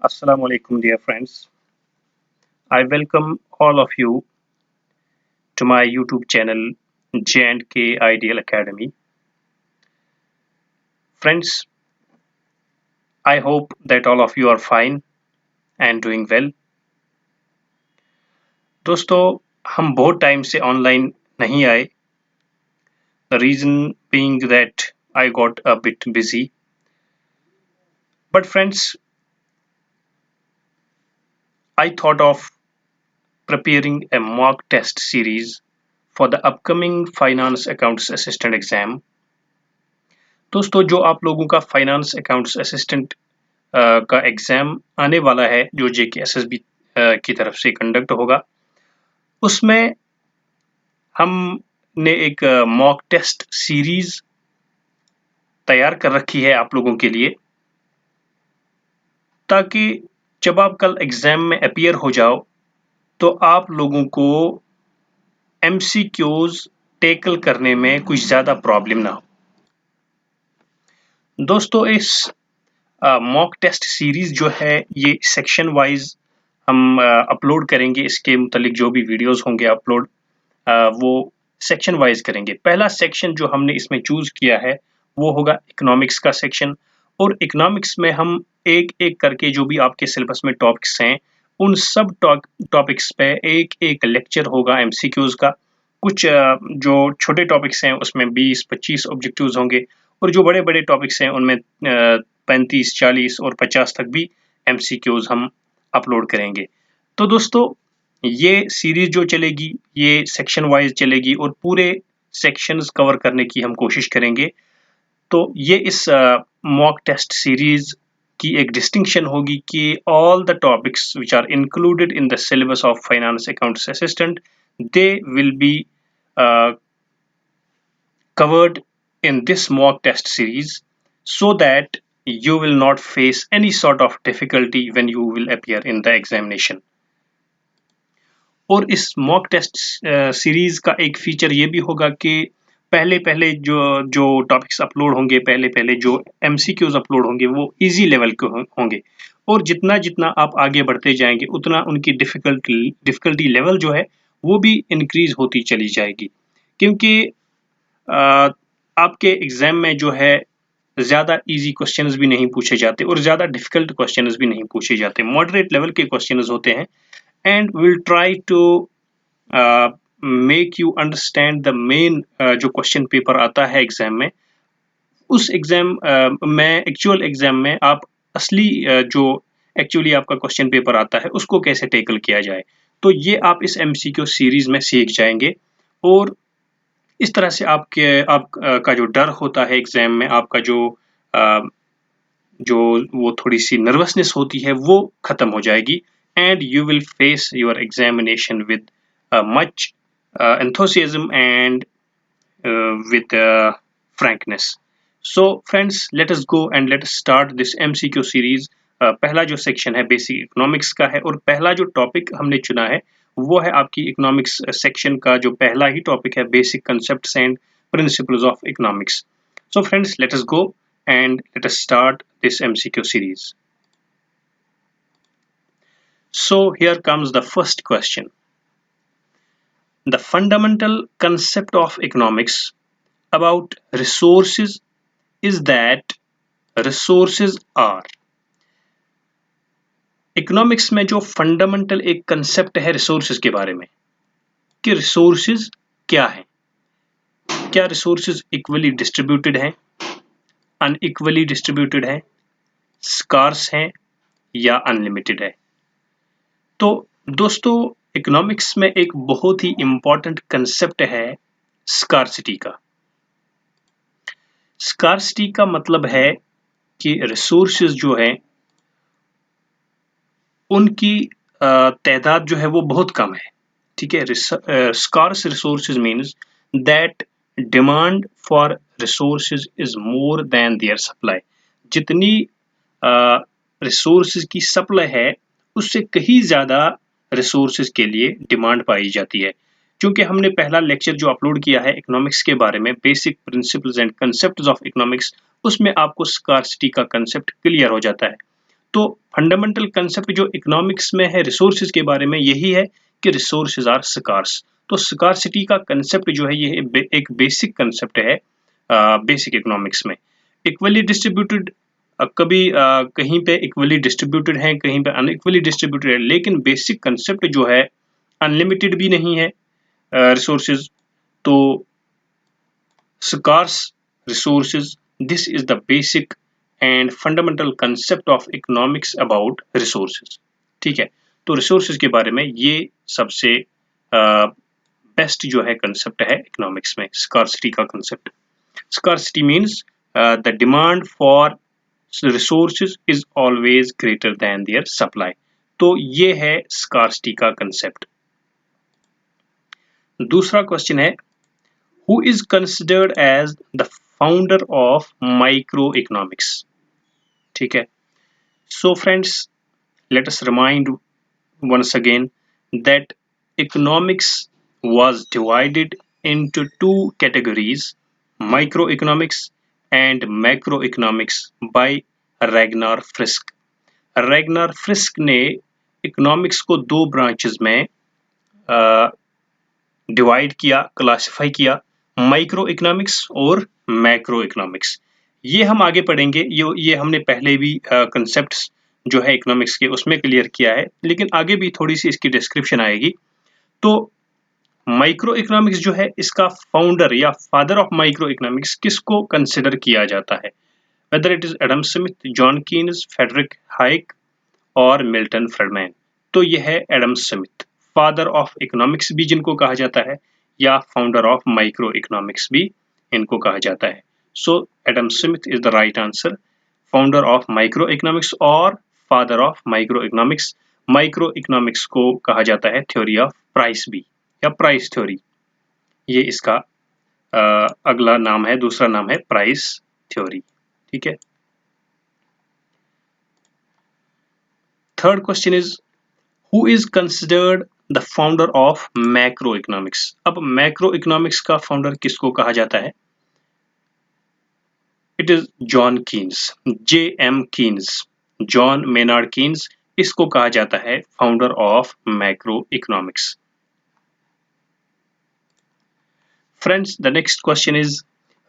Assalamu alaikum, dear friends. I welcome all of you to my YouTube channel J&K Ideal Academy. Friends, I hope that all of you are fine and doing well. दोस्तों हम बहुत time से online नहीं आए. The reason being that I got a bit busy. But friends, I thought of preparing a mock test series for the upcoming Finance Accounts Assistant exam. दोस्तों जो आप लोगों का फाइनेंस अकाउंट्स असिस्टेंट का exam आने वाला है जो JKSSB की तरफ से कंडक्ट होगा, उसमें हमने एक मॉक टेस्ट सीरीज तैयार कर रखी है आप लोगों के लिए, ताकि जब आप कल एग्जाम में अपीयर हो जाओ तो आप लोगों को MCQs टैकल करने में कुछ ज़्यादा प्रॉब्लम ना हो. दोस्तों इस मॉक टेस्ट सीरीज जो है ये सेक्शन वाइज हम अपलोड करेंगे. इसके मुतालिक जो भी वीडियोस होंगे अपलोड वो सेक्शन वाइज करेंगे. पहला सेक्शन जो हमने इसमें चूज किया है वो होगा इकोनॉमिक्स का सेक्शन, और इकोनॉमिक्स में हम एक एक करके जो भी आपके सिलेबस में टॉपिक्स हैं उन सब टॉपिक्स पे एक एक लेक्चर होगा MCQs का. कुछ जो छोटे टॉपिक्स हैं उसमें 20-25 ऑब्जेक्टिव्स होंगे, और जो बड़े बड़े टॉपिक्स हैं उनमें 35, 40 और 50 तक भी MCQs हम अपलोड करेंगे. तो दोस्तों ये सीरीज जो चलेगी ये सेक्शन वाइज चलेगी और पूरे सेक्शंस कवर करने की हम कोशिश करेंगे. तो ये इस मॉक टेस्ट सीरीज की एक डिस्टिंक्शन होगी कि all the topics which are included in the syllabus of finance accounts assistant they will be covered in this mock test series, so that you will not face any sort of difficulty when you will appear in the examination. और इस mock test series का एक feature ये भी होगा कि पहले पहले जो टॉपिक्स अपलोड होंगे, पहले पहले जो MCQs अपलोड होंगे वो इजी लेवल के होंगे, और जितना जितना आप आगे बढ़ते जाएंगे उतना उनकी डिफिकल्टी लेवल जो है वो भी इंक्रीज होती चली जाएगी. क्योंकि आपके एग्जाम में जो है ज़्यादा इजी क्वेश्चंस भी नहीं पूछे जाते और ज़्यादा डिफिकल्ट क्वेश्चंस भी नहीं पूछे जाते. मॉडरेट लेवल के क्वेश्चंस होते हैं, and we'll try to make you understand the main जो क्वेश्चन पेपर आता है एग्जाम में. उस एग्जाम में एक्चुअल एग्जाम में आप असली जो एक्चुअली आपका क्वेश्चन पेपर आता है उसको कैसे टैकल किया जाए, तो ये आप इस MCQ सीरीज में सीख जाएंगे. और इस तरह से आपका जो डर होता है एग्जाम में, आपका जो वो थोड़ी सी नर्वसनेस होती है वो खत्म हो जाएगी, and you will face your examination with much enthusiasm and with frankness. So friends, let us go and let us start this MCQ series. पहला जो सेक्शन है बेसिक इकोनॉमिक्स का है, और पहला जो टॉपिक हमने चुना है वो है आपकी इकोनॉमिक्स सेक्शन का जो पहला ही टॉपिक है, basic concepts and principles of economics. So friends, let us go and let us start this MCQ series. So here comes the first question. The fundamental concept of economics about resources is that resources are. Economics में जो fundamental एक concept है resources के बारे में, कि resources क्या है, क्या resources equally distributed हैं, unequally distributed हैं, scarce हैं या unlimited है. तो दोस्तों इकोनॉमिक्स में एक बहुत ही इम्पोर्टेंट कंसेप्ट है स्कार्सिटी का. स्कार्सिटी का मतलब है कि रिसोर्सेज जो है उनकी तादाद जो है वो बहुत कम है. ठीक है, scarce resources means that demand for resources is more than their supply. जितनी रिसोर्सेज की सप्लाई है उससे कहीं ज़्यादा रिसोर्सेज के लिए डिमांड पाई जाती है. क्योंकि हमने पहला लेक्चर जो अपलोड किया है इकोनॉमिक्स के बारे में, basic principles and concepts of economics, उसमें आपको स्कार्सिटी का कंसेप्ट क्लियर हो जाता है. तो फंडामेंटल कंसेप्ट जो इकोनॉमिक्स में है रिसोर्सेज के बारे में यही है कि रिसोर्सेज आर स्कार्स। तो स्कार्सिटी का कंसेप्ट जो है ये एक बेसिक कंसेप्ट है बेसिक इकोनॉमिक्स में। इक्वली डिस्ट्रीब्यूटेड कभी कहीं पे इक्वली डिस्ट्रीब्यूटेड है, कहीं पे अनइक्वली डिस्ट्रीब्यूटेड है, लेकिन बेसिक कंसेप्ट जो है अनलिमिटेड भी नहीं है रिसोर्सेज। तो scarce resources, this is the basic and fundamental concept of economics about resources। ठीक है, तो resources के बारे में ये सबसे बेस्ट जो है कंसेप्ट है इकोनॉमिक्स में, scarcity का concept. scarcity means the demand for resources is always greater than their supply। तो ये है scarcity का कंसेप्ट। दूसरा क्वेश्चन है who is considered as the founder of microeconomics। ठीक है, so friends, let us remind once again that economics was divided into two categories, microeconomics and macroeconomics by Ragnar Frisch। Ragnar Frisch ने economics को दो branches में divide किया, classify किया, micro economics और macro economics. ये हम आगे पढ़ेंगे, ये हमने पहले भी कंसेप्ट्स जो है इकोनॉमिक्स के उसमें क्लियर किया है, लेकिन आगे भी थोड़ी सी इसकी डिस्क्रिप्शन आएगी। तो माइक्रो इकोनॉमिक्स जो है इसका फाउंडर या फादर ऑफ माइक्रो इकोनॉमिक्स किसको कंसिडर किया जाता है, whether it is Adam Smith, John Keynes, Frederick Hayek और मिल्टन फ्रीडमैन। तो यह है Adam Smith, father of economics भी जिनको कहा जाता है, या फाउंडर ऑफ माइक्रो इकोनॉमिक्स भी इनको कहा जाता है। So Adam Smith is the right answer, founder of micro economics और father of micro economics. Micro economics को कहा जाता है थ्योरी ऑफ प्राइस भी, या प्राइस थ्योरी, ये इसका अगला नाम है, दूसरा नाम है प्राइस थ्योरी। ठीक है, third question is who is considered the founder of macroeconomics। अब macroeconomics का फाउंडर किसको कहा जाता है, it is John Keynes, J.M. Keynes, John Maynard Keynes, इसको कहा जाता है founder of macroeconomics। Friends, the next question is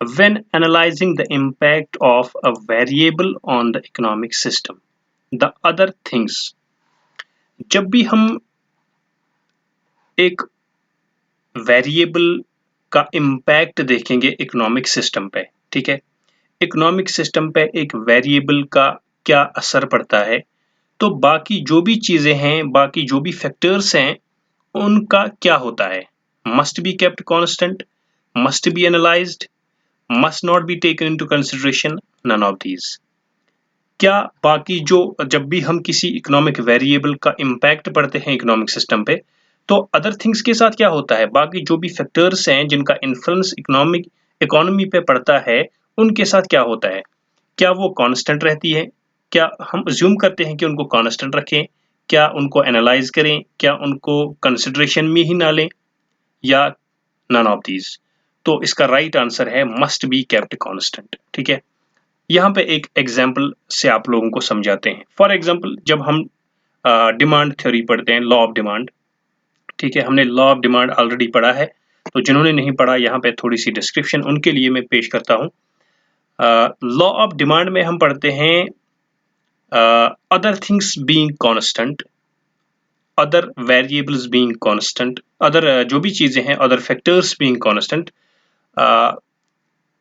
when analyzing the impact of a variable on the economic system, the other things। जब भी हम एक variable का impact देखेंगे इकोनॉमिक सिस्टम पे, ठीक है, इकोनॉमिक सिस्टम पे एक वेरिएबल का क्या असर पड़ता है, तो बाकी जो भी चीजें हैं, बाकी जो भी फैक्टर्स हैं, उनका क्या होता है, must be kept constant, must be analysed, must not be taken into consideration, none of these. क्या बाकी जो जब भी हम किसी इकोनॉमिक वेरिएबल का इम्पैक्ट पढ़ते हैं इकोनॉमिक सिस्टम पे, तो अदर थिंग्स के साथ क्या होता है, बाकी जो भी फैक्टर्स हैं जिनका इन्फ्लुएंस इकोनॉमी पे पड़ता है, उनके साथ क्या होता है, क्या वो कांस्टेंट रहती है, क्या हम अज्यूम करते हैं कि उनको कांस्टेंट रखें, क्या उनको एनालाइज करें, क्या उनको कंसिडरेशन में ही ना लें, या नन ऑफ दीज। तो इसका राइट आंसर है मस्ट बी केप्ट कांस्टेंट। ठीक है, यहाँ पे एक एग्जाम्पल से आप लोगों को समझाते हैं। फॉर एग्जाम्पल, जब हम डिमांड थ्योरी पढ़ते हैं, लॉ ऑफ डिमांड, ठीक है, हमने लॉ ऑफ डिमांड ऑलरेडी पढ़ा है, तो जिन्होंने नहीं पढ़ा यहाँ पे थोड़ी सी डिस्क्रिप्शन उनके लिए मैं पेश करता हूँ। लॉ ऑफ डिमांड में हम पढ़ते हैं other things being constant, other variables being constant, other जो भी चीजें हैं, अदर फैक्टर्स बीइंग कांस्टेंट।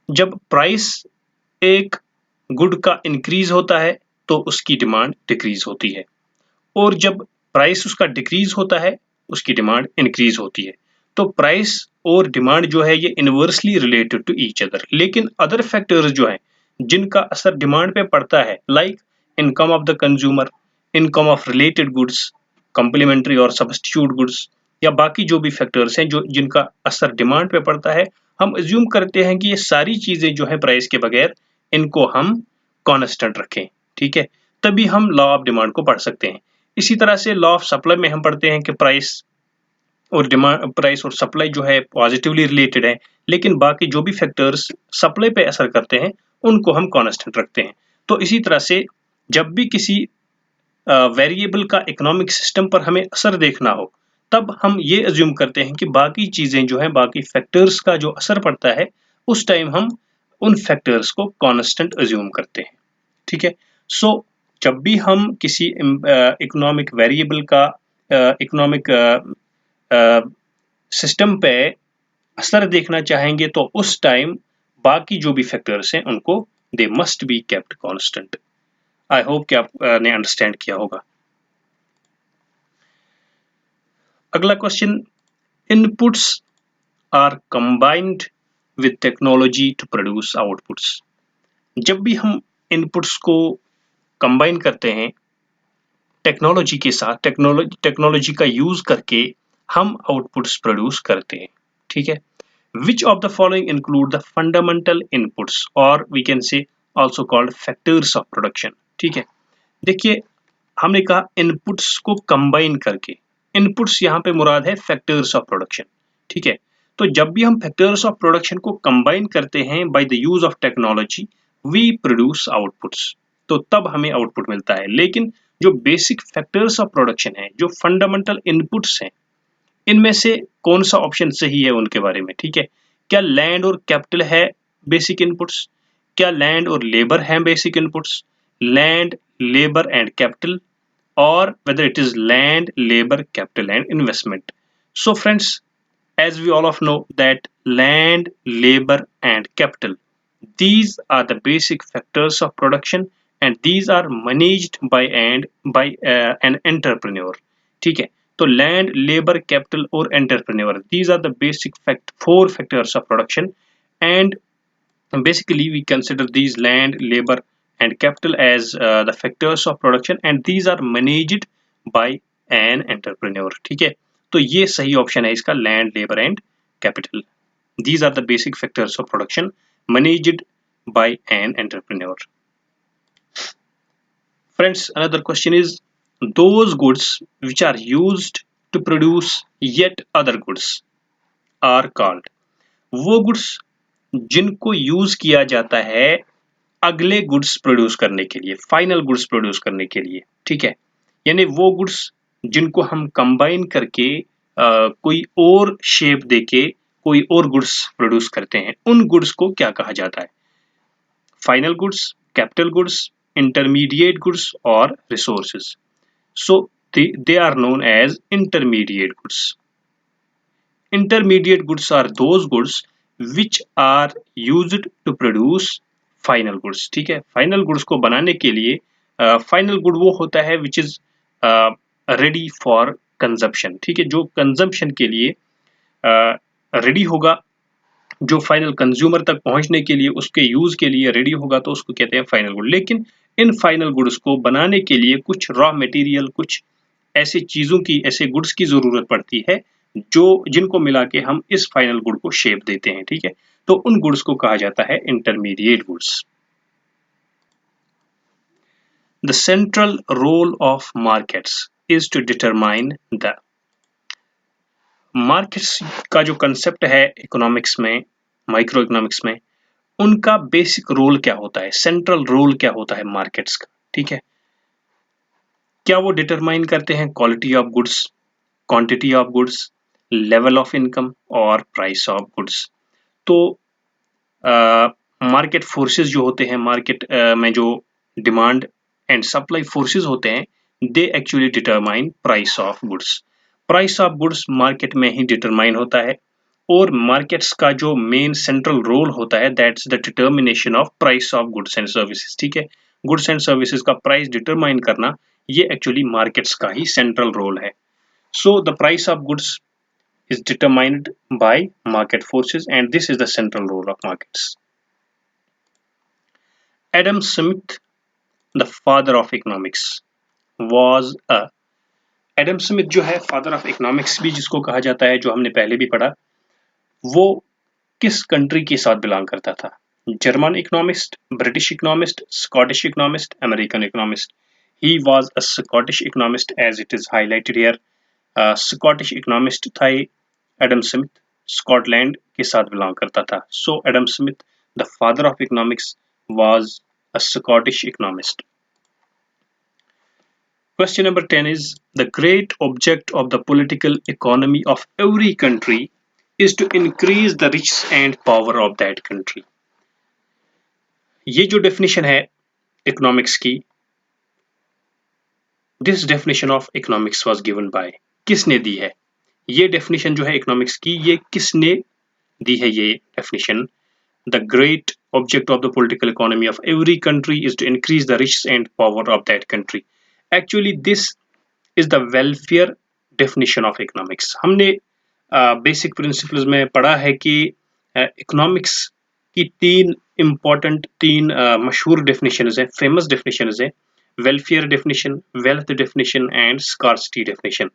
जब प्राइस एक गुड का इंक्रीज होता है तो उसकी डिमांड डिक्रीज होती है, और जब प्राइस उसका डिक्रीज होता है उसकी डिमांड इंक्रीज होती है। तो प्राइस और डिमांड जो है ये inversely related to each other. लेकिन अदर फैक्टर्स जो हैं जिनका असर डिमांड पे पड़ता है, like income of the consumer, income of related goods, complementary और सब्स्टिट्यूट गुड्स, या बाकी जो भी फैक्टर्स हैं जो जिनका असर डिमांड पे पड़ता है, हम अज्यूम करते हैं कि ये सारी चीजें जो है प्राइस के बगैर, इनको हम कांस्टेंट रखें। ठीक है, तभी हम लॉ ऑफ डिमांड को पढ़ सकते हैं। इसी तरह से लॉ ऑफ सप्लाई में हम पढ़ते हैं कि प्राइस और सप्लाई जो है पॉजिटिवली रिलेटेड है, लेकिन बाकी जो भी फैक्टर्स सप्लाई पे असर करते हैं उनको हम कांस्टेंट रखते हैं। तो इसी तरह से जब भी किसी वेरिएबल का इकोनॉमिक सिस्टम पर हमें असर देखना हो, तब हम ये अज्यूम करते हैं कि बाकी चीजें जो हैं, बाकी फैक्टर्स का जो असर पड़ता है, उस टाइम हम उन फैक्टर्स को कांस्टेंट अज्यूम करते हैं। ठीक है। सो जब भी हम किसी इकोनॉमिक वेरिएबल का इकोनॉमिक सिस्टम पे असर देखना चाहेंगे, तो उस टाइम बाकी जो भी फैक्टर्स हैं उनको they must be kept constant. I hope कि आपने अंडरस्टैंड किया होगा। अगला question, inputs are combined with technology to produce outputs. जब भी हम इनपुट्स को कंबाइन करते हैं टेक्नोलॉजी के साथ, टेक्नोलॉजी का यूज करके हम आउटपुट्स प्रोड्यूस करते हैं। ठीक है। Which of the following include the fundamental inputs or we can say also called factors of production? ठीक है। देखिए, हमने कहा इनपुट्स को कंबाइन करके, इनपुट्स यहाँ पे मुराद है फैक्टर्स ऑफ प्रोडक्शन। ठीक है। तो जब भी हम फैक्टर्स ऑफ प्रोडक्शन को कंबाइन करते हैं by the use of technology, we produce outputs, तो तब हमें आउटपुट मिलता है। लेकिन जो बेसिक फैक्टर्स ऑफ प्रोडक्शन है, जो फंडामेंटल इनपुट्स हैं, इनमें से कौन सा ऑप्शन सही है उनके बारे में। ठीक है। क्या लैंड और कैपिटल है बेसिक इनपुट्स? क्या लैंड और लेबर हैं basic inputs? Land, labour and capital, or whether it is land, labor, capital and investment. So friends, as we all of know that land, labor and capital, these are the basic factors of production and these are managed by an entrepreneur. ठीक है। तो land, labor, capital और entrepreneur, these are the basic four factors of production, and basically we consider these land, labor and capital as the factors of production and these are managed by an entrepreneur. ठीक है। तो ये सही option है इसका, land, labour and capital, these are the basic factors of production managed by an entrepreneur. Friends, another question is, those goods which are used to produce yet other goods are called, वो goods जिनको use किया जाता है अगले goods produce करने के लिए, final goods produce करने के लिए। ठीक है। यानी वो गुड्स जिनको हम कंबाइन करके कोई और शेप देके कोई और गुड्स प्रोड्यूस करते हैं, उन गुड्स को क्या कहा जाता है? Final goods, capital goods, intermediate goods और resources. So they are known as intermediate goods. Intermediate goods are those goods which are used to produce final goods. ठीक है। फाइनल गुड्स को बनाने के लिए फाइनल गुड वो होता है which is ready for consumption. ठीक है। जो कंजम्पशन के लिए रेडी होगा, जो फाइनल कंज्यूमर तक पहुंचने के लिए, उसके यूज के लिए रेडी होगा, तो उसको कहते हैं फाइनल गुड। लेकिन इन फाइनल गुड्स को बनाने के लिए कुछ रॉ मटेरियल, कुछ ऐसी चीजों की, ऐसे गुड्स की जरूरत पड़ती है जो जिनको मिला के हम इस फाइनल गुड को शेप देते हैं। ठीक है। तो उन गुड्स को कहा जाता है intermediate goods. The central role of markets is to determine the, markets का जो कंसेप्ट है इकोनॉमिक्स में, माइक्रो इकोनॉमिक्स में, उनका बेसिक रोल क्या होता है, सेंट्रल रोल क्या होता है मार्केट्स का। ठीक है। क्या वो डिटरमाइन करते हैं quality of goods, quantity of goods, level of income और प्राइस ऑफ गुड्स? तो मार्केट फोर्सेस जो होते हैं, मार्केट में जो डिमांड एंड सप्लाई फोर्सेस होते हैं, they actually determine price of goods. Price of goods market में ही डिटरमाइन होता है और मार्केट्स का जो मेन सेंट्रल रोल होता है, that's the determination of price of goods and services. ठीक है। गुड्स एंड सर्विसेज का प्राइस डिटरमाइन करना, ये एक्चुअली मार्केट्स का ही सेंट्रल रोल है। So the price of goods is determined by market forces and this is the central role of markets. Adam Smith, the father of economics, was a, Adam Smith जो है father of economics भी जिसको कहा जाता है, जो हमने पहले भी पढ़ा, वो किस कंट्री के साथ बिलोंग करता था? German economist, British economist, Scottish economist, American economist? He was a Scottish economist as it is highlighted here. Scottish economist था एडम स्मिथ, स्कॉटलैंड के साथ बिलोंग करता था। So Adam Smith, the father of economics, was a Scottish economist. Question number 10 is the great object of the political economy of every country is to increase the riches and power of that country. ये जो definition है economics की, this definition of economics was given by, किसने दी है? ये definition जो है economics की, ये किसने दी है ये definition? The great object of the political economy of every country is to increase the riches and power of that country. Actually, this is the welfare definition of economics. हमने basic principles में पढ़ा है कि economics की तीन मशहूर definitions हैं, famous definitions हैं, welfare definition, wealth definition and scarcity definition.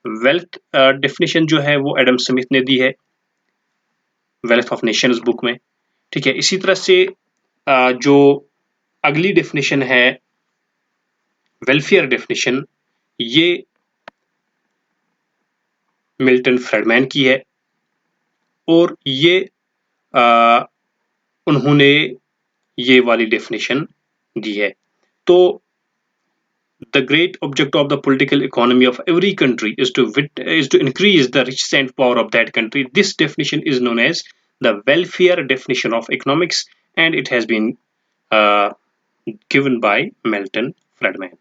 Wealth definition जो है वो एडम स्मिथ ने दी है वेल्थ ऑफ नेशंस बुक में. ठीक है, इसी तरह से जो अगली डेफिनेशन है वेलफेयर डेफिनेशन, ये मिल्टन फ्रेडमैन की है और ये उन्होंने ये वाली डेफिनेशन दी है. तो the great object of the political economy of every country is to increase the riches and power of that country. This definition is known as the welfare definition of economics, and it has been uh, given by Milton Friedman.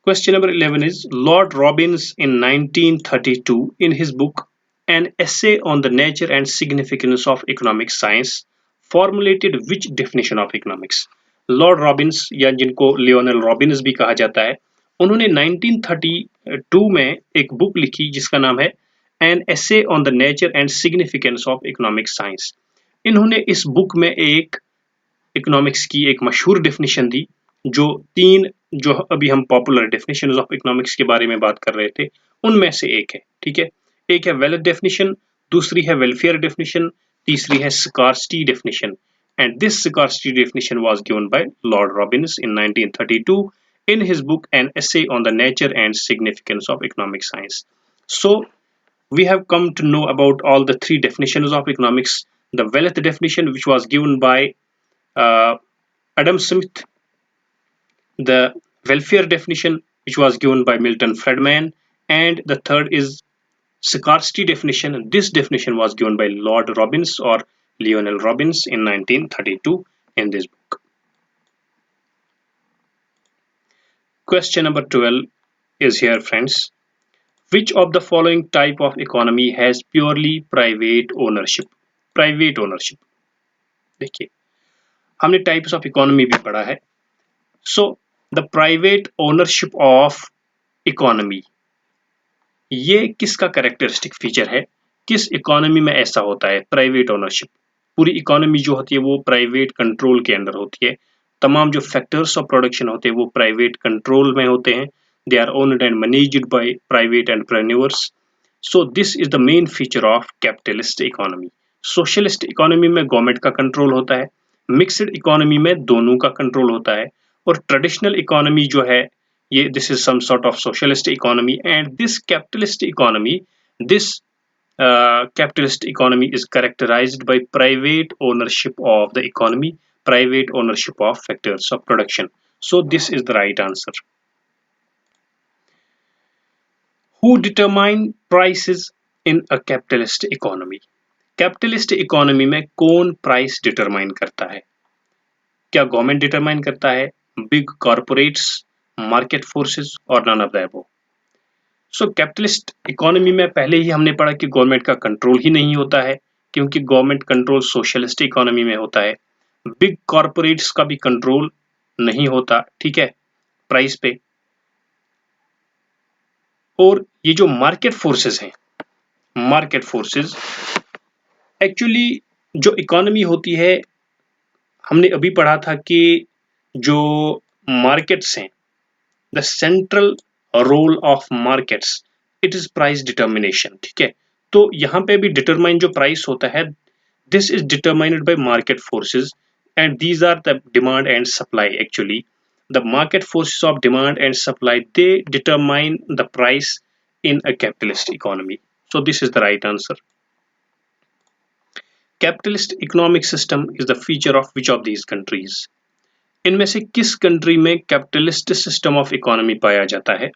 Question number 11 is Lord Robbins in 1932 in his book An Essay on the Nature and Significance of Economic Science formulated which definition of economics? Lord Robins या जिनको Lionel Robins भी कहा जाता है, उन्होंने 1932 में एक book लिखी जिसका नाम है an essay on the nature and significance of economic science. इन्होंने इस बुक में एक इकोनॉमिक्स की एक मशहूर डेफिनेशन दी जो अभी हम पॉपुलर डेफिनेशंस ऑफ इकोनॉमिक्स के बारे में बात कर रहे थे उनमें से एक है. ठीक है, एक है वेल्थ डेफिनेशन, दूसरी है वेलफेयर डेफिनेशन, तीसरी है scarcity definition. And this scarcity definition was given by Lord Robbins in 1932 in his book An Essay on the Nature and Significance of Economic Science. So we have come to know about all the three definitions of economics. The wealth definition, which was given by uh, Adam Smith, the welfare definition, which was given by Milton Friedman, and the third is scarcity definition. This definition was given by Lord Robbins or Lionel Robbins in 1932 in this book. Question number 12 is here, friends. Which of the following type of economy has purely private ownership? Private ownership. देखिए, हमने types of economy भी पढ़ा है. So the private ownership of economy, ये किसका characteristic feature है? किस economy में ऐसा होता है प्राइवेट ओनरशिप? पूरी इकोनॉमी जो होती है वो प्राइवेट कंट्रोल के अंदर होती है. तमाम जो फैक्टर्स ऑफ प्रोडक्शन होते हैं वो प्राइवेट कंट्रोल में होते हैं. They are owned and managed by private entrepreneurs. So this is the main feature of capitalist economy. Socialist economy में गवर्नमेंट का कंट्रोल होता है, मिक्सड इकोनॉमी में दोनों का कंट्रोल होता है, और ट्रेडिशनल इकोनॉमी जो है ये this is some sort of socialist economy, and this capitalist economy, this capitalist economy is characterized by private ownership of the economy, private ownership of factors of production. So this is the right answer. Who determine prices in a capitalist economy? Capitalist economy में कौन price determine करता है? क्या government determine करता है, big corporates, market forces, और none of the above? So capitalist economy में पहले ही हमने पढ़ा कि गवर्नमेंट का कंट्रोल ही नहीं होता है, क्योंकि गवर्नमेंट कंट्रोल सोशलिस्ट इकोनॉमी में होता है. बिग कॉर्पोरेट्स का भी कंट्रोल नहीं होता, ठीक है, प्राइस पे. और ये जो मार्केट फोर्सेस हैं, मार्केट फोर्सेस एक्चुअली जो इकोनॉमी होती है, हमने अभी पढ़ा था कि जो मार्केट्स हैं, the central role of markets, it is price determination. ठीक है, तो यहाँ पे भी डिटरमाइन जो प्राइस होता है, this is determined by market forces, and these are the demand and supply. Actually the market forces of demand and supply, they determine the price in a capitalist economy. So this is the right answer. Capitalist economic system is the feature of which of these countries? इनमें से किस country में capitalist system of economy पाया जाता है,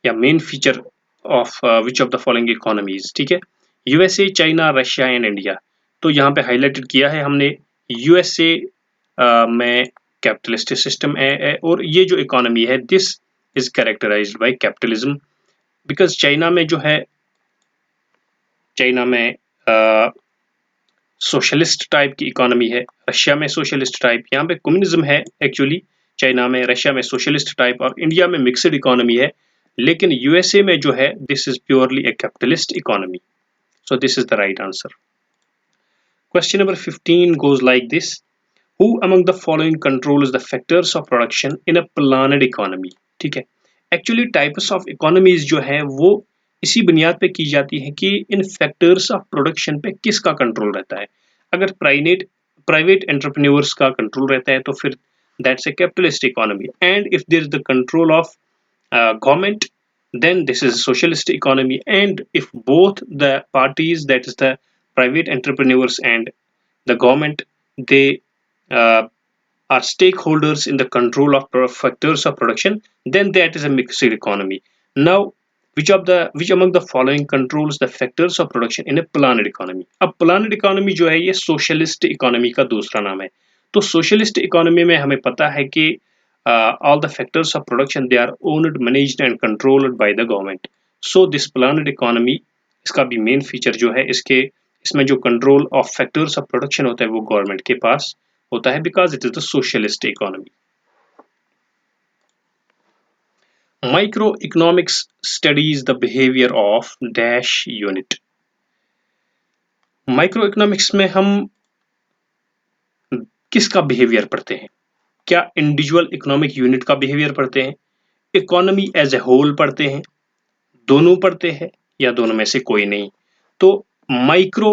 या main feature of which of the following economies, ठीक है। USA, China, Russia and India. तो यहाँ पे हाईलाइटेड किया है हमने यूएसए में कैपिटलिस्ट सिस्टम है और ये जो इकोनॉमी है this is characterised by capitalism. Because China में जो है, चाइना में सोशलिस्ट टाइप की इकोनॉमी है, रशिया में सोशलिस्ट टाइप, यहाँ पे कम्युनिज्म है एक्चुअली चाइना में, रशिया में सोशलिस्ट टाइप और इंडिया में मिक्सड इकोनॉमी है। लेकिन यूएसए में जो है this is purely a capitalist economy. So this is the right answer. Question number 15 goes like this. Who among the following controls the factors of production in a planned economy? ठीक है, actually types of economies जो है वो इसी बुनियाद पे की जाती है कि इन फैक्टर्स ऑफ प्रोडक्शन पे किसका कंट्रोल रहता है। अगर प्राइवेट एंटरप्रेन्योर्स का कंट्रोल रहता है तो फिर that's a capitalist economy, and if there is the control of government, then this is socialist economy, and if both the parties, that is the private entrepreneurs and the government, they uh, are stakeholders in the control of factors of production, then that is a mixed economy. Now which among the following controls the factors of production in a planned economy? अब planned economy जो है ये socialist economy का दूसरा नाम है। तो socialist economy में हमें पता है कि all the factors of production they are owned, managed and controlled by the government. So this planned economy, इसका भी मेन फीचर जो है इसमें जो control of factors of production होता है वो गवर्नमेंट के पास होता है, because it is the socialist economy. Micro economics studies the behaviour of dash unit. Micro economics में हम किसका बिहेवियर पढ़ते हैं? क्या इंडिविजुअल इकोनॉमिक यूनिट का बिहेवियर पढ़ते हैं, इकोनॉमी एज ए होल पढ़ते हैं, दोनों पढ़ते हैं, या दोनों में से कोई नहीं? तो micro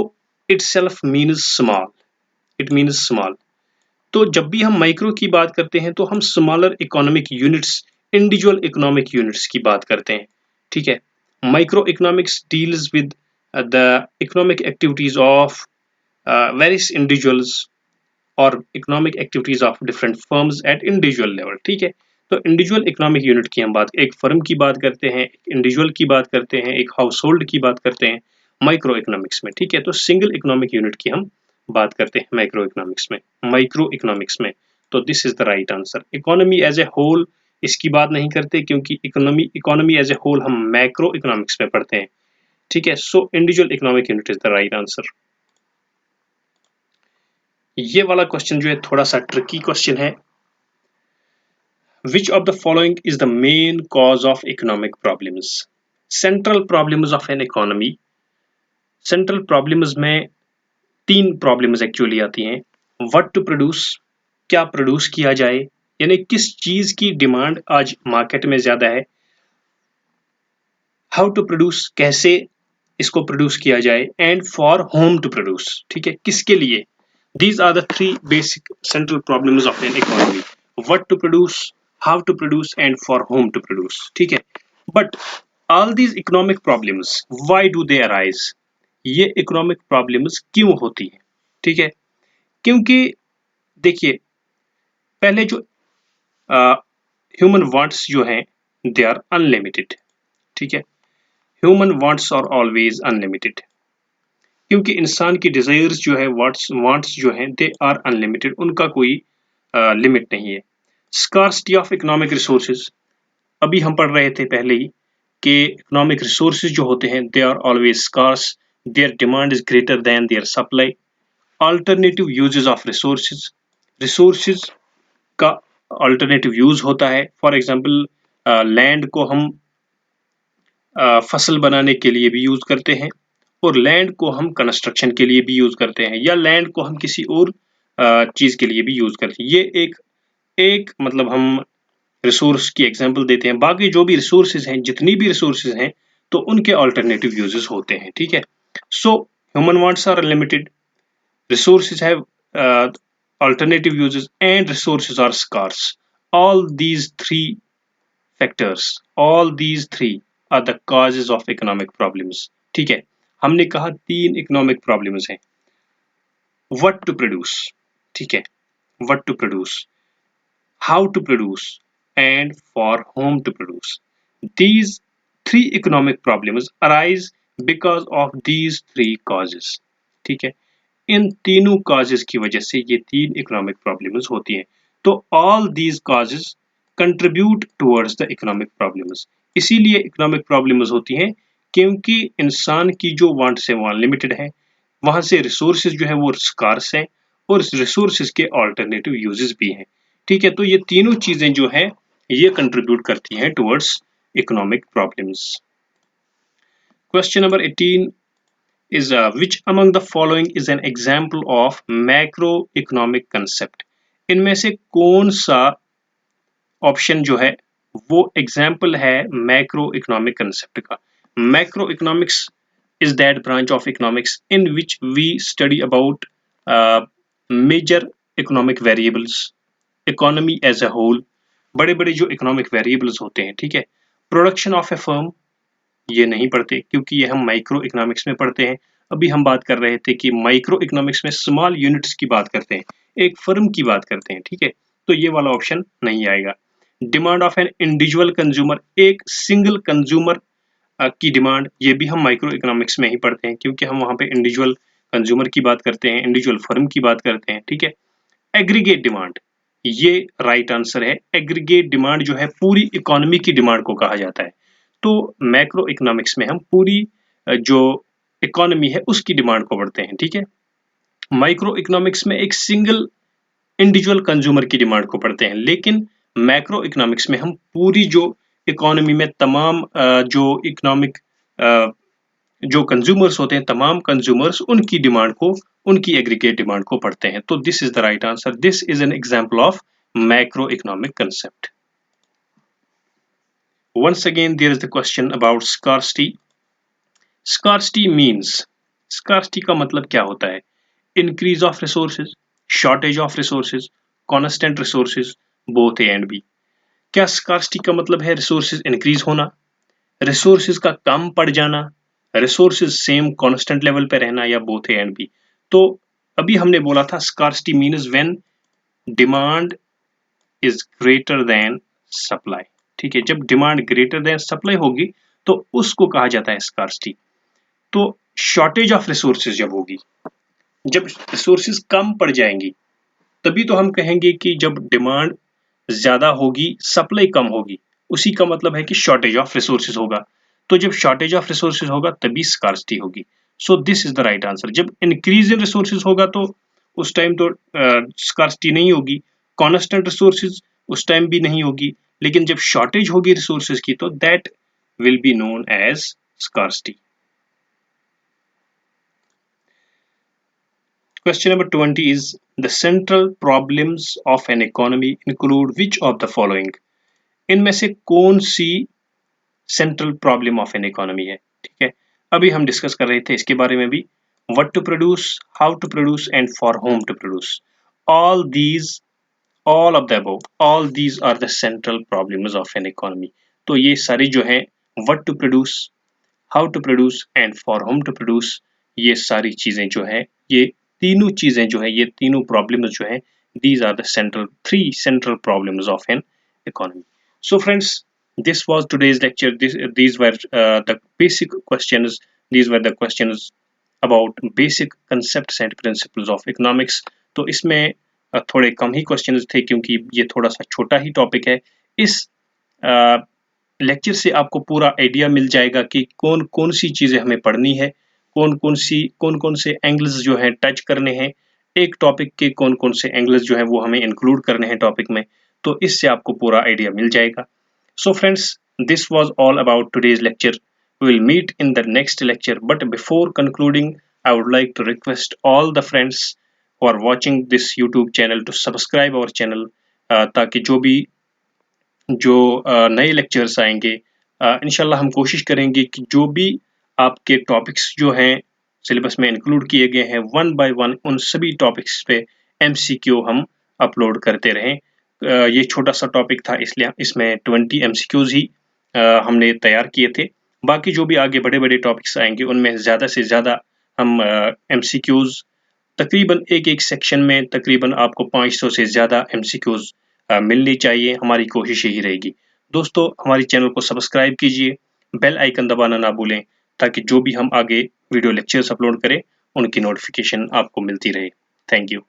itself means small, it means small. तो जब भी हम माइक्रो की बात करते हैं तो हम smaller economic units, individual economic units की बात करते हैं, ठीक है। Micro economics deals with the economic activities of various individuals और economic activities of different firms at individual level, ठीक है। तो इंडिविजुअल इकोनॉमिक यूनिट की हम बात, एक फर्म की बात करते हैं, एक इंडिविजुअल की बात करते हैं, एक हाउस होल्ड की बात करते हैं माइक्रो इकोनॉमिक्स में, ठीक है। तो सिंगल इकोनॉमिक यूनिट की हम बात करते हैं माइक्रो इकोनॉमिक्स में। तो this is the right answer. Economy as a whole इसकी बात नहीं करते, क्योंकि इकोनॉमी एज ए होल हम मैक्रो इकोनॉमिक्स में पढ़ते हैं, ठीक है। So individual economic unit is the right answer. ये वाला क्वेश्चन जो है थोड़ा सा ट्रिकी क्वेश्चन है। Which of the following is the main cause of economic problems? Central problems of an economy. Central problems में तीन प्रॉब्लम्स एक्चुअली आती हैं। What to produce, क्या प्रोड्यूस किया जाए, यानी किस चीज की डिमांड आज मार्केट में ज्यादा है। How to produce, कैसे इसको प्रोड्यूस किया जाए, and for whom to produce, ठीक है, किसके लिए। These are the three basic central problems of an economy. What to produce, how to produce, and for whom to produce. ठीक है, but all these economic problems, why do they arise? ये economic problems क्यों होती है, ठीक है। क्योंकि देखिए, पहले जो ह्यूमन वांट्स जो हैं दे आर अनलिमिटेड, ठीक है। Human wants are always unlimited, क्योंकि इंसान की डिजायर्स जो है, वांट्स जो हैं दे आर अनलिमिटेड, उनका कोई लिमिट नहीं है। स्कार्सिटी ऑफ इकोनॉमिक रिसोर्सेज, अभी हम पढ़ रहे थे पहले ही कि इकोनॉमिक रिसोर्सेज जो होते हैं they are always scarce, their demand is greater than their supply. Alternative uses of resources का अल्टरनेटिव यूज होता है। फॉर एग्जांपल लैंड को हम फसल बनाने के लिए भी यूज करते हैं, और लैंड को हम कंस्ट्रक्शन के लिए भी यूज करते हैं, या लैंड को हम किसी और चीज के लिए भी यूज करते हैं। ये एक मतलब हम रिसोर्स की एग्जांपल देते हैं। बाकी जो भी रिसोर्सेज हैं, जितनी भी रिसोर्सेज हैं, तो उनके अल्टरनेटिव यूजेस होते हैं, ठीक है। So human wants are unlimited, resources have alternative uses, and resources are scarce. All these three are the causes of economic problems, ठीक है। हमने कहा तीन इकोनॉमिक प्रॉब्लम्स हैं। What to produce, ठीक है, what to produce, how to produce, and for whom to produce. These three economic problems arise because of these three causes. ठीक है, इन तीनों causes की वजह से ये तीन economic problems होती हैं. तो all these causes contribute towards the economic problems. इसीलिए economic problems होती हैं क्योंकि इंसान की जो wants है वो unlimited है, वहां से resources जो है वो scarce हैं और resources के alternative uses भी हैं. ठीक है, तो ये तीनों चीजें जो हैं ये contribute करती हैं towards economic problems. Question number 18 is which among the following is an example of macroeconomic concept? इनमें से कौन सा ऑप्शन जो है वो एग्जाम्पल है मैक्रो इकोनॉमिक कंसेप्ट का? Macro economics is that branch of economics in which we study about major economic variables, economy as a whole, बड़े बड़े जो economic variables होते हैं. ठीक है, प्रोडक्शन ऑफ ए फर्म ये नहीं पढ़ते क्योंकि ये हम माइक्रो इकोनॉमिक्स में पढ़ते हैं. अभी हम बात कर रहे थे कि माइक्रो इकोनॉमिक्स में स्मॉल यूनिट्स की बात करते हैं, एक फर्म की बात करते हैं. ठीक है, तो ये वाला ऑप्शन नहीं आएगा. Demand of an individual consumer, एक सिंगल कंज्यूमर की डिमांड, ये भी हम माइक्रो इकोनॉमिक्स में ही पढ़ते हैं क्योंकि हम वहां पे इंडिविजुअल कंज्यूमर की बात करते हैं, इंडिविजुअल फर्म की बात करते हैं. ठीक है, एग्रीगेट डिमांड, ये राइट आंसर है. एग्रीगेट डिमांड जो है पूरी इकोनॉमी की डिमांड को कहा जाता है. तो मैक्रो इकोनॉमिक्स में हम पूरी जो इकोनॉमी है उसकी डिमांड को पढ़ते हैं. ठीक है, माइक्रो इकोनॉमिक्स में एक सिंगल इंडिविजुअल कंज्यूमर की डिमांड को पढ़ते हैं, लेकिन मैक्रो इकोनॉमिक्स में हम पूरी जो इकोनॉमी में तमाम जो इकोनॉमिक जो कंज्यूमर्स होते हैं, तमाम कंज्यूमर्स, उनकी डिमांड को, उनकी एग्रीगेट डिमांड को पढ़ते हैं. तो this is the right answer. This is an example of macro economic concept. Once again, there is the question about scarcity. Scarcity means, scarcity का मतलब क्या होता है? Increase of resources, shortage of resources, constant resources, both A and B. क्या scarcity का मतलब है resources increase होना, resources का कम पड़ जाना, resources same constant level पे रहना, या both A and B? तो अभी हमने बोला था scarcity means when demand is greater than supply. ठीक है, जब डिमांड ग्रेटर देन सप्लाई होगी तो उसको कहा जाता है स्कार्सिटी. तो शॉर्टेज ऑफ रिसोर्सेज जब होगी, जब रिसोर्सेज कम पड़ जाएंगी, तभी तो हम कहेंगे कि जब डिमांड ज्यादा होगी सप्लाई कम होगी, उसी का मतलब है कि शॉर्टेज ऑफ रिसोर्सेज होगा. तो जब शॉर्टेज ऑफ रिसोर्सेज होगा तभी स्कार्सिटी होगी. सो this is the right answer. जब इंक्रीज इन रिसोर्सेज होगा तो उस टाइम तो स्कार्सिटी नहीं होगी. कांस्टेंट रिसोर्सेज उस टाइम भी नहीं होगी, लेकिन जब शॉर्टेज होगी रिसोर्सेज की तो that will be known as scarcity. Question number 20 is the central problems of an economy include which of the following? इनमें से कौन सी central problem of an economy है? ठीक है, अभी हम डिस्कस कर रहे थे इसके बारे में भी. What to produce, how to produce, and for whom to produce. all of the above, all these are the central problems of an economy. तो ये सारी जो है what to produce, how to produce and for whom to produce, ये सारी चीजें जो है, ये तीनों चीजें जो है, ये तीनों problems जो है, these are the three central problems of an economy. So friends, this was today's lecture. These were the basic questions. These were the questions about basic concepts and principles of economics. तो इसमें थोड़े कम ही questions थे क्योंकि ये थोड़ा सा छोटा ही topic है. इस लेक्चर से आपको पूरा आइडिया मिल जाएगा कि कौन कौन सी चीज़ें हमें पढ़नी है, कौन कौन से एंगल्स जो हैं टच करने हैं, एक टॉपिक के कौन कौन से एंगल्स जो है वो हमें इंक्लूड करने हैं टॉपिक में. तो इससे आपको पूरा आइडिया मिल जाएगा. So friends, this was all about today's lecture. We will meet in the next lecture, but before concluding, I would like to request all the friends who are watching this YouTube channel to subscribe our channel, ताकि जो नए lectures आएंगे, इंशाल्लाह हम कोशिश करेंगे कि जो भी आपके टॉपिक्स जो हैं सिलेबस में इंक्लूड किए गए हैं, वन बाय वन उन सभी टॉपिक्स पे MCQ हम अपलोड करते रहें. ये छोटा सा टॉपिक था, इसलिए इसमें 20 MCQs ही हमने तैयार किए थे. बाकी जो भी आगे बड़े टॉपिक्स आएंगे उनमें ज़्यादा से ज़्यादा हम MCQs तकरीबन एक सेक्शन में तकरीबन आपको 500 से ज़्यादा MCQs मिलनी चाहिए, हमारी कोशिश यही रहेगी। दोस्तों हमारे चैनल को सब्सक्राइब कीजिए, बेल आइकन दबाना ना भूलें ताकि जो भी हम आगे वीडियो लेक्चर्स अपलोड करें उनकी नोटिफिकेशन आपको मिलती रहे। Thank you.